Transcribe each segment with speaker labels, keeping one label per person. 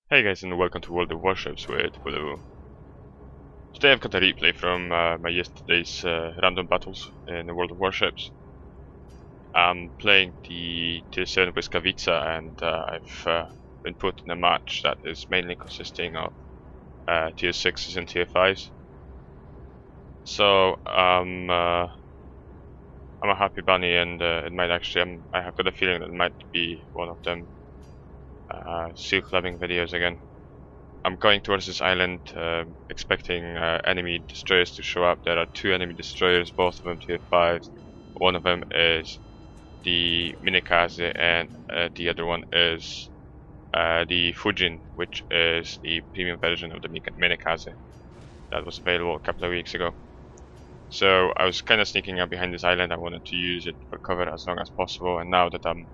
Speaker 1: Hey guys, and welcome to World of Warships with Blue. Today I've got a replay from my yesterday's random battles in the World of Warships. I'm playing the Tier 7 Blyskawica, and I've been put in a match that is mainly consisting of Tier 6s and Tier 5s. So I'm a happy bunny, and it might actually, I have got a feeling that it might be one of them seal clubbing videos again. I'm going towards this island, expecting enemy destroyers to show up. There are two enemy destroyers, both of them tier 5s. One of them is the Minikaze, and the other one is the Fujin, which is the premium version of the Minikaze that was available a couple of weeks ago. So I was kind of sneaking up behind this island. I wanted to use it for cover as long as possible, and now that I'm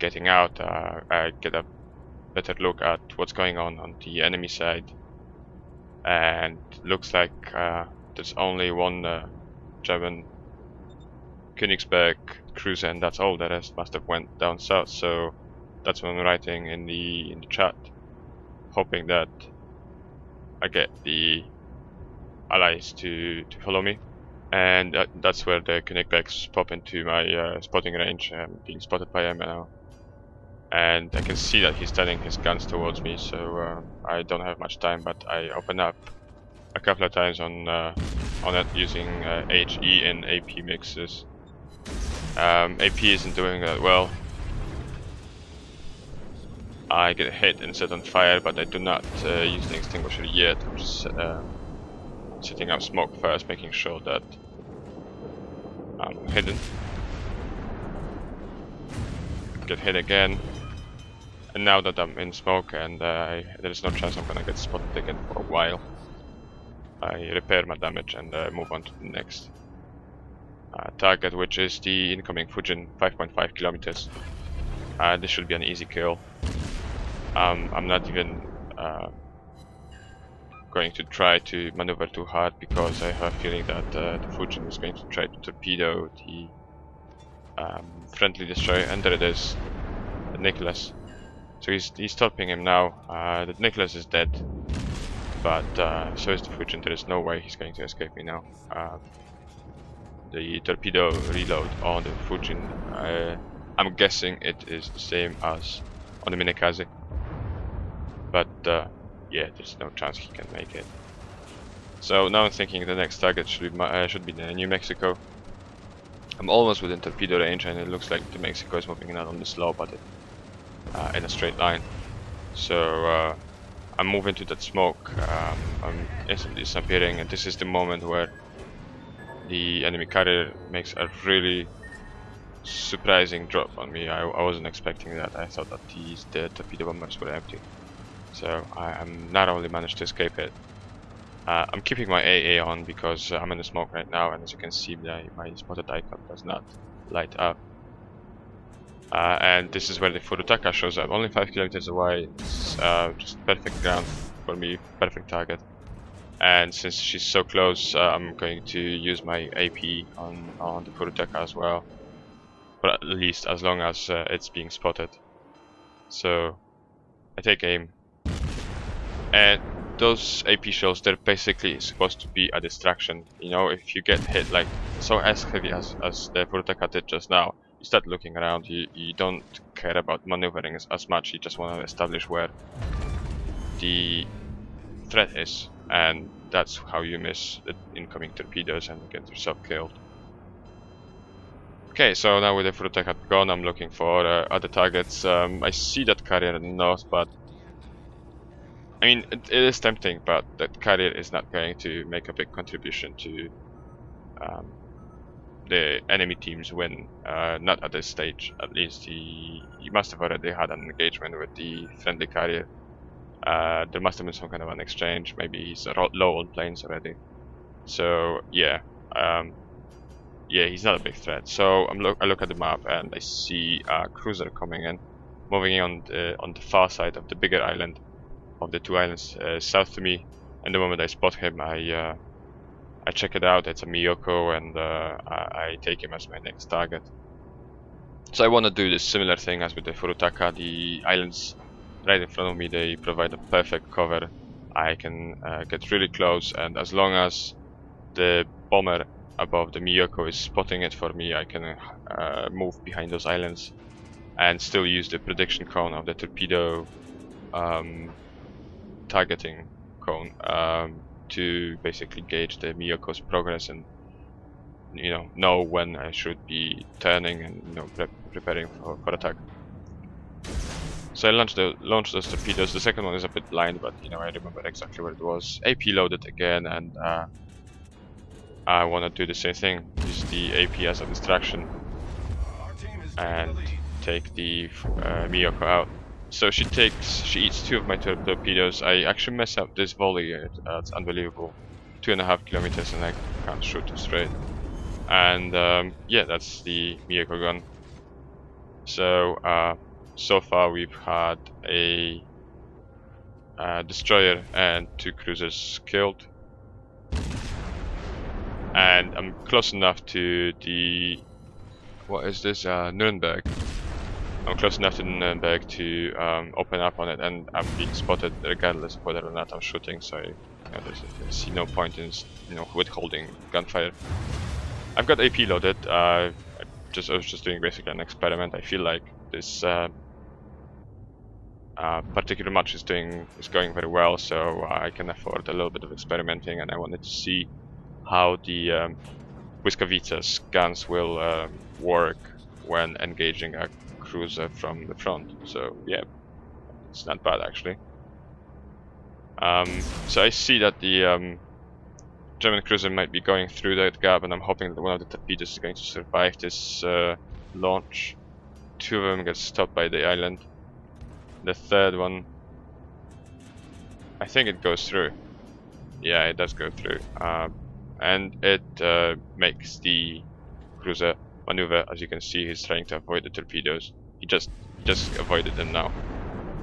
Speaker 1: getting out, I get a better look at what's going on the enemy side, and looks like there's only one German Königsberg cruiser, and that's all. The rest must have went down south. So that's what I'm writing in the chat, hoping that I get the allies to follow me, and that's where the Königsbergs pop into my spotting range. I'm being spotted by him now, and I can see that he's turning his guns towards me, so I don't have much time, but I open up a couple of times on it using HE and AP mixes. AP isn't doing that well. I get hit and set on fire, but I do not use the extinguisher yet. I'm just setting up smoke first, making sure that I'm hidden. Get hit again. And now that I'm in smoke, and there is no chance I'm gonna get spotted again for a while, I repair my damage and move on to the next target, which is the incoming Fujin, 5.5 kilometers. This should be an easy kill. I'm not even going to try to maneuver too hard, because I have a feeling that the Fujin is going to try to torpedo the friendly destroyer, and there it is, the Nicholas. So he's torping him now. The Nicholas is dead, but so is the Fujin. There is no way he's going to escape me now. The torpedo reload on the Fujin, I'm guessing it is the same as on the Minikaze, but yeah, there's no chance he can make it. So now I'm thinking the next target should be the New Mexico. I'm almost within torpedo range, and it looks like the Mexico is moving not on the slow, but in a straight line. So I'm moving to that smoke. I'm instantly disappearing, and this is the moment where the enemy carrier makes a really surprising drop on me. I wasn't expecting that. I thought that the torpedo bombers were empty. So I'm not only managed to escape it. I'm keeping my AA on because I'm in the smoke right now, and as you can see, my spotted icon does not light up. And this is where the Furutaka shows up, only 5 kilometers away. It's just perfect ground for me, perfect target. And since she's so close, I'm going to use my AP on the Furutaka as well, but at least as long as it's being spotted. So I take aim, and those AP shells, they're basically supposed to be a distraction. You know, if you get hit like so as heavy as the Furutaka did just now, you start looking around. You don't care about maneuvering as much. You just want to establish where the threat is, and that's how you miss the incoming torpedoes and get yourself killed. Okay, so now with the Furutaka gone, I'm looking for other targets. I see that carrier in the north, but I mean, it is tempting, but that carrier is not going to make a big contribution to the enemy team's win. Not at this stage, at least. He must have already had an engagement with the friendly carrier. There must have been some kind of an exchange. Maybe he's low on planes already. So yeah, yeah, he's not a big threat. So I look at the map, and I see a cruiser coming in, moving in on the far side of the bigger island, of the two islands south to me. And the moment I spot him, I check it out. It's a Miyoko, and I take him as my next target. So I want to do this similar thing as with the Furutaka. The islands right in front of me. They provide a perfect cover. I can get really close, and as long as the bomber above the Miyoko is spotting it for me, I can move behind those islands and still use the prediction cone of the torpedo targeting cone to basically gauge the Miyoko's progress and know when I should be turning and preparing for attack. So I launched those torpedoes. The second one is a bit blind, but I remember exactly where it was. AP loaded again, and I want to do the same thing. Use the AP as a distraction and take the Miyoko out. So she eats 2 of my torpedoes. I actually mess up this volley. It's unbelievable. 2.5 kilometers, and I can't shoot it straight. And yeah, that's the Miyoko gun. So so far we've had a destroyer and 2 cruisers killed, and I'm close enough to the Nurnberg. I'm close enough to Nurnberg to open up on it, and I'm being spotted regardless of whether or not I'm shooting. So I see no point in withholding gunfire. I've got AP loaded. I was just doing basically an experiment. I feel like this particular match is going very well, so I can afford a little bit of experimenting, and I wanted to see how the Blyskawica's guns will work when engaging a cruiser from the front. So yeah, it's not bad actually. So I see that the German cruiser might be going through that gap, and I'm hoping that one of the torpedoes is going to survive this launch. 2 of them get stopped by the island. The third one, I think it goes through. Yeah, it does go through. And it makes the cruiser maneuver. As you can see, he's trying to avoid the torpedoes. He just avoided them now.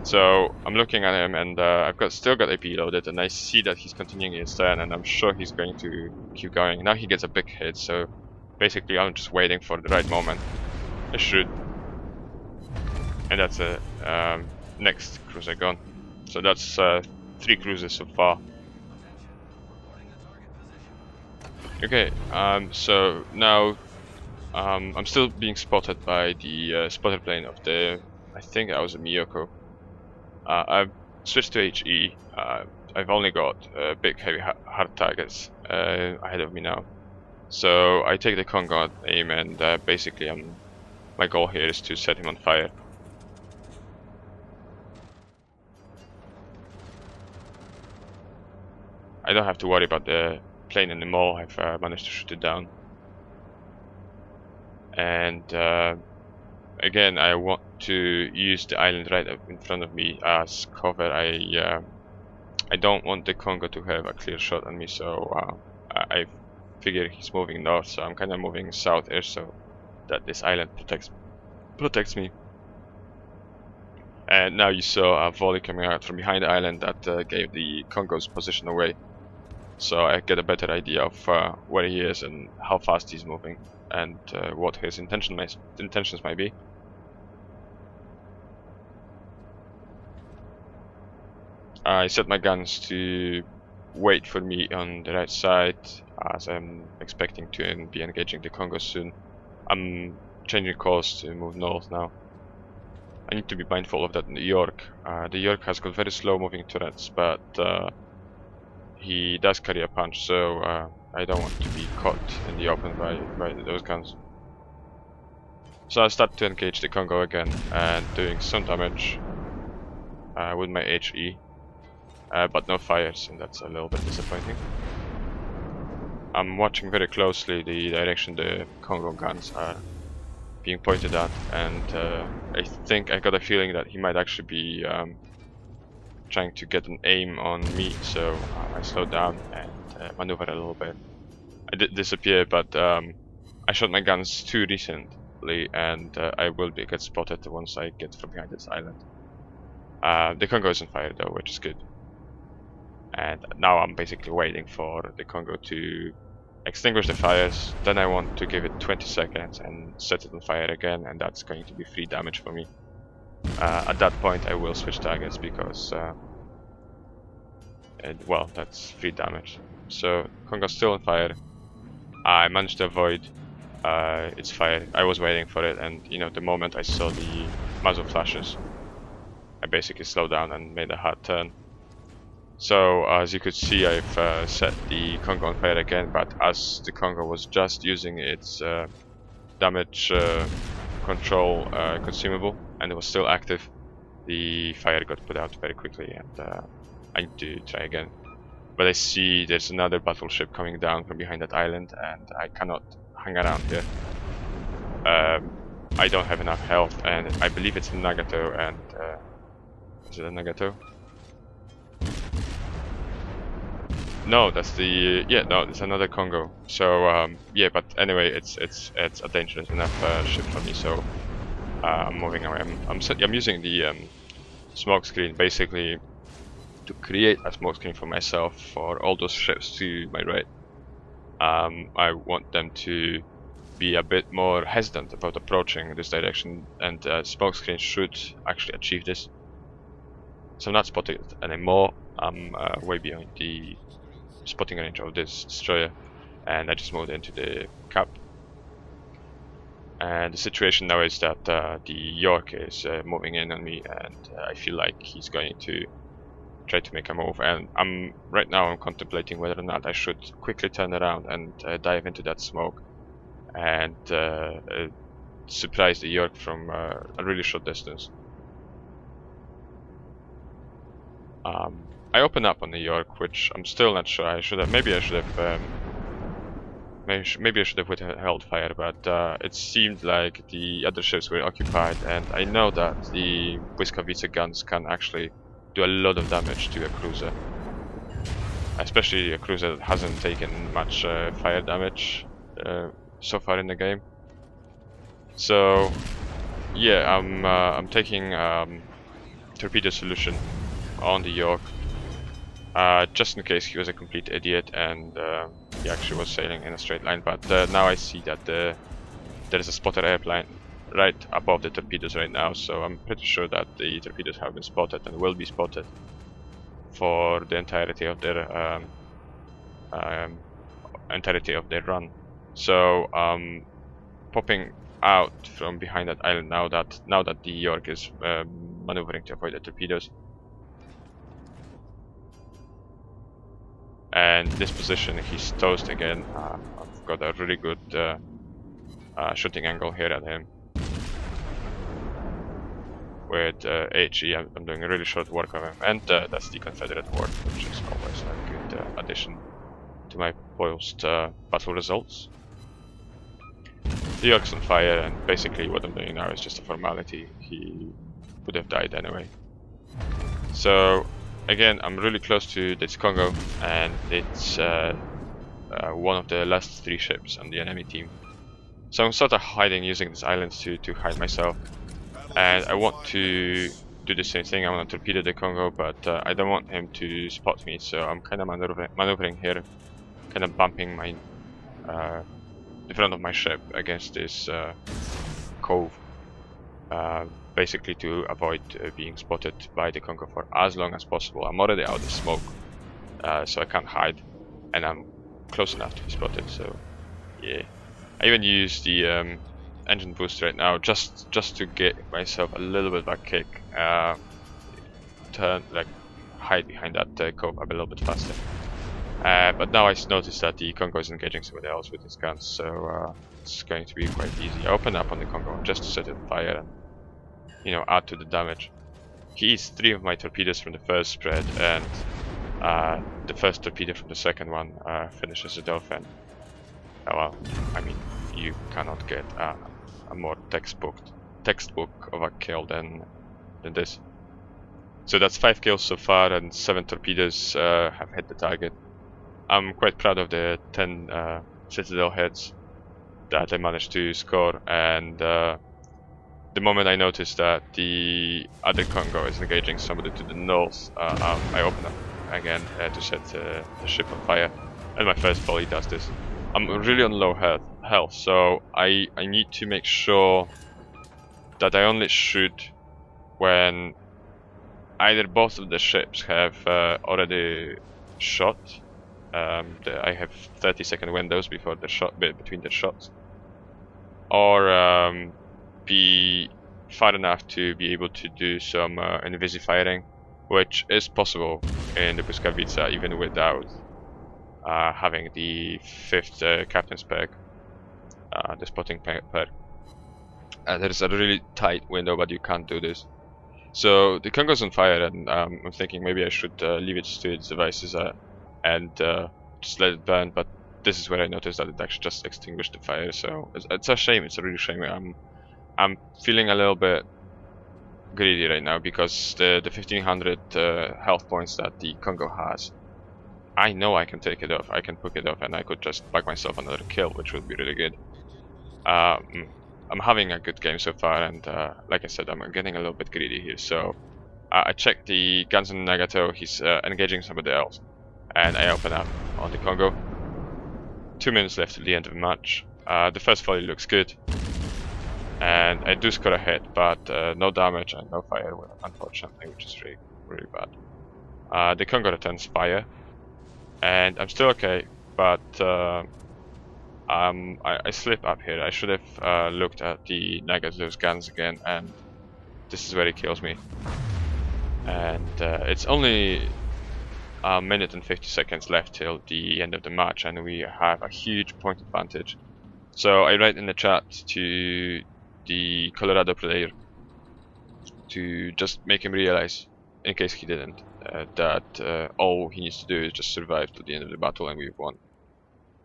Speaker 1: So I'm looking at him, and I've still got AP loaded, and I see that he's continuing his turn, and I'm sure he's going to keep going. Now he gets a big hit, so basically I'm just waiting for the right moment. I shoot, and that's a next cruiser gone. So that's 3 cruisers so far. Okay, so now I'm still being spotted by the spotter plane of I think that was a Miyoko. I've switched to HE. I've only got big heavy hard targets ahead of me now. So I take the Kongo at aim, and basically my goal here is to set him on fire. I don't have to worry about the plane anymore. I've managed to shoot it down. And again, I want to use the island right up in front of me as cover. I don't want the Kongo to have a clear shot on me, so I figure he's moving north, so I'm kind of moving south-ish so that this island protects me. And now you saw a volley coming out from behind the island that gave the Kongo's position away, so I get a better idea of where he is and how fast he's moving, and what his intentions might be. I set my guns to wait for me on the right side, as I'm expecting to be engaging the Kongo soon. I'm changing course to move north now. I need to be mindful of that in the York. The York has got very slow moving turrets, but he does carry a punch, so I don't want to be caught in the open by those guns. So I start to engage the Kongo again and doing some damage with my HE, but no fires, and that's a little bit disappointing. I'm watching very closely the direction the Kongo guns are being pointed at, and I think I got a feeling that he might actually be trying to get an aim on me, so I slowed down and maneuvered a little bit. I did disappear, but I shot my guns too recently, and I will get spotted once I get from behind this island. The Kongo is on fire though, which is good. And now I'm basically waiting for the Kongo to extinguish the fires. Then I want to give it 20 seconds and set it on fire again, and that's going to be free damage for me. At that point I will switch targets because well, that's 3 damage. So Kongo's still on fire. I managed to avoid its fire. I was waiting for it, and you know, the moment I saw the muzzle flashes, I basically slowed down and made a hard turn. So as you could see, I've set the Kongo on fire again, but as the Kongo was just using its damage control consumable and it was still active, the fire got put out very quickly, and I need to try again. But I see there's another battleship coming down from behind that island, and I cannot hang around here. I don't have enough health, and I believe it's a Nagato, and is it a Nagato? No, that's the no, it's another Kongo. So yeah, but anyway, it's a dangerous enough ship for me, so I'm moving away. I'm using the smoke screen basically to create a smoke screen for myself for all those ships to my right. I want them to be a bit more hesitant about approaching this direction, and smoke screen should actually achieve this. So I'm not spotting it anymore. I'm way beyond the spotting range of this destroyer, and I just moved into the cap. And the situation now is that the York is moving in on me, and I feel like he's going to try to make a move, and right now I'm contemplating whether or not I should quickly turn around and dive into that smoke and surprise the York from a really short distance. I open up on the York, which I'm still not sure. I should have held fire, but it seemed like the other ships were occupied, and I know that the Blyskawica guns can actually do a lot of damage to a cruiser, especially a cruiser that hasn't taken much fire damage so far in the game. So yeah, I'm taking torpedo solution on the York, just in case he was a complete idiot and he actually was sailing in a straight line. But now I see that there is a spotter airplane right above the torpedoes right now, so I'm pretty sure that the torpedoes have been spotted and will be spotted for the entirety of their run. So popping out from behind that island now that the York is maneuvering to avoid the torpedoes. And this position, he's toast again. I've got a really good shooting angle here at him. With HE, I'm doing a really short work of him, and that's the Confederate Ward, which is always a good addition to my post battle results. The York's on fire, and basically what I'm doing now is just a formality. He would have died anyway. So again, I'm really close to this Kongo, and it's one of the last 3 ships on the enemy team. So I'm sort of hiding, using these islands to hide myself. And I want to do the same thing. I want to torpedo the Kongo, but I don't want him to spot me, so I'm kind of maneuvering here, kind of bumping my the front of my ship against this cove, basically to avoid being spotted by the Kongo for as long as possible. I'm already out of smoke, so I can't hide, and I'm close enough to be spotted. So yeah, I even use the engine boost right now just to get myself a little bit of a kick, hide behind that cove a little bit faster. But now I notice that the Kongo is engaging somebody else with his guns, so it's going to be quite easy. I open up on the Kongo just to set it on fire and, you know, add to the damage. He eats 3 of my torpedoes from the first spread, and the first torpedo from the second one finishes it off. And well, I mean, you cannot get a more textbook of a kill than this. So that's 5 kills so far, and 7 torpedoes have hit the target. I'm quite proud of the 10 Citadel hits that I managed to score, and the moment I noticed that the other Kongo is engaging somebody to the north, I open up again to set the ship on fire, and my first volley does this. I'm really on low health, so I need to make sure that I only shoot when either both of the ships have already shot. I have 30-second windows before the shot, between the shots, or be far enough to be able to do some invisi firing, which is possible in the Blyskawica even without having the 5th captain's perk, the spotting perk. There's a really tight window, but you can't do this. So the Kongo's on fire, and I'm thinking maybe I should leave it to its devices and just let it burn. But this is where I noticed that it actually just extinguished the fire. So it's a shame. It's a really shame. I'm feeling a little bit greedy right now because the 1500 health points that the Kongo has, I know I can take it off. I can pick it off, and I could just bag myself another kill, which would be really good. I'm having a good game so far, and like I said, I'm getting a little bit greedy here. So I checked the guns on Nagato. He's engaging somebody else, and I open up on the Kongo. 2 minutes left till the end of the match. The first volley looks good, and I do score a hit, but no damage and no fire, unfortunately, which is really bad. The Kongo returns fire, and I'm still okay, but I slip up here. I should have looked at the Nagato's guns again, and this is where he kills me. And it's only a minute and 50 seconds left till the end of the match, and we have a huge point advantage. So I write in the chat to the Colorado player to just make him realize, in case he didn't, that all he needs to do is just survive to the end of the battle and we've won.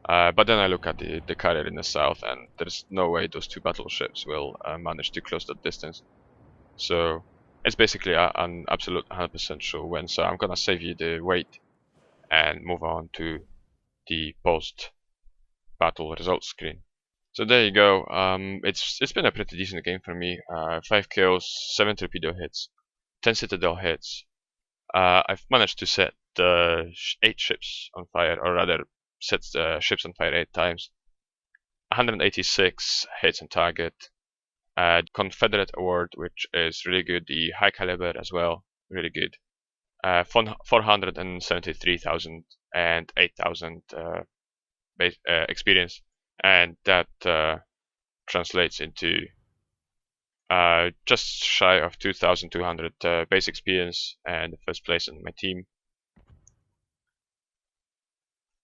Speaker 1: But then I look at the carrier in the south, and there's no way those 2 battleships will manage to close that distance. So it's basically an absolute 100% sure win. So I'm gonna save you the wait and move on to the post-battle results screen. So there you go. It's been a pretty decent game for me. 5 kills, 7 torpedo hits, 10 citadel hits. I've managed to set 8 ships on fire, or rather set ships on fire 8 times. 186 hits on target. Confederate award, which is really good. The high caliber as well, really good. 473,000 and 8,000 experience, and that translates into just shy of 2,200 base experience and the first place in my team.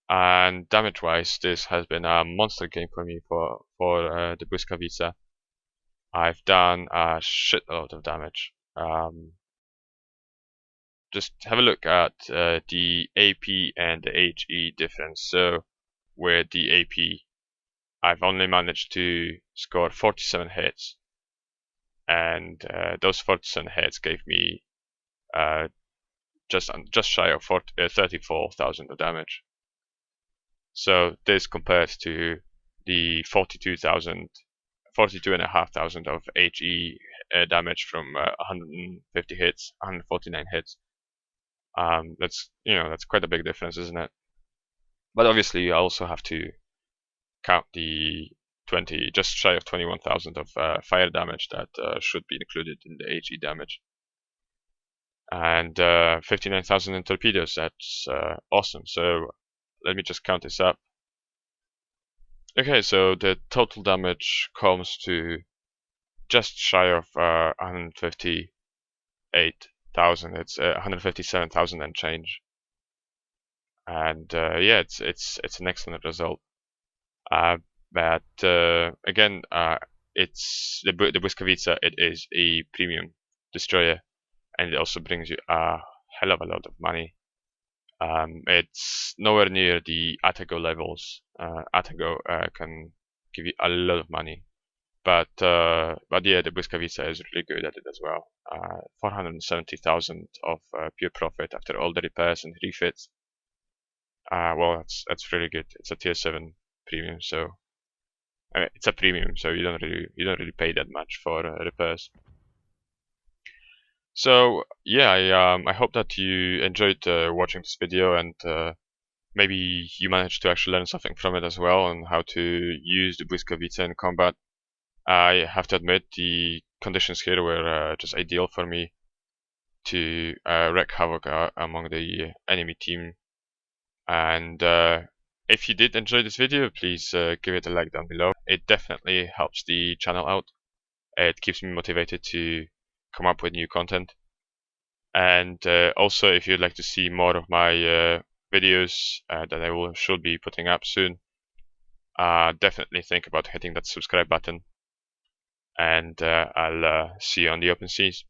Speaker 1: And damage-wise, this has been a monster game for me for the Blyskawica. I've done a shitload of damage. Just have a look at the AP and the HE difference. So with the AP, I've only managed to score 47 hits, and those 47 hits gave me just shy of 34,000 of damage. So this compares to the 42,500 of HE damage from 150 hits, 149 hits. That's quite a big difference, isn't it? But obviously, you also have to count the just shy of 21,000 of fire damage that should be included in the HE damage, and 59,000 in torpedoes. That's awesome. So let me just count this up. Okay, so the total damage comes to just shy of 158,000. It's 157,000 and change. And yeah, it's an excellent result. But again, it's the Blyskawica. It is a premium destroyer, and it also brings you a hell of a lot of money. It's nowhere near the Atago levels. Atago can give you a lot of money, but yeah, the Blyskawica is really good at it as well. 470,000 of pure profit after all the repairs and refits. Well, that's really good. It's a tier 7 premium, so it's a premium, so you don't really pay that much for repairs. So yeah, I hope that you enjoyed watching this video, and maybe you managed to actually learn something from it as well on how to use the Blyskawica in combat. I have to admit the conditions here were just ideal for me to wreak havoc among the enemy team. And if you did enjoy this video, please give it a like down below. It definitely helps the channel out. It keeps me motivated to come up with new content. And also, if you'd like to see more of my videos that I should be putting up soon, definitely think about hitting that subscribe button. And I'll see you on the open seas.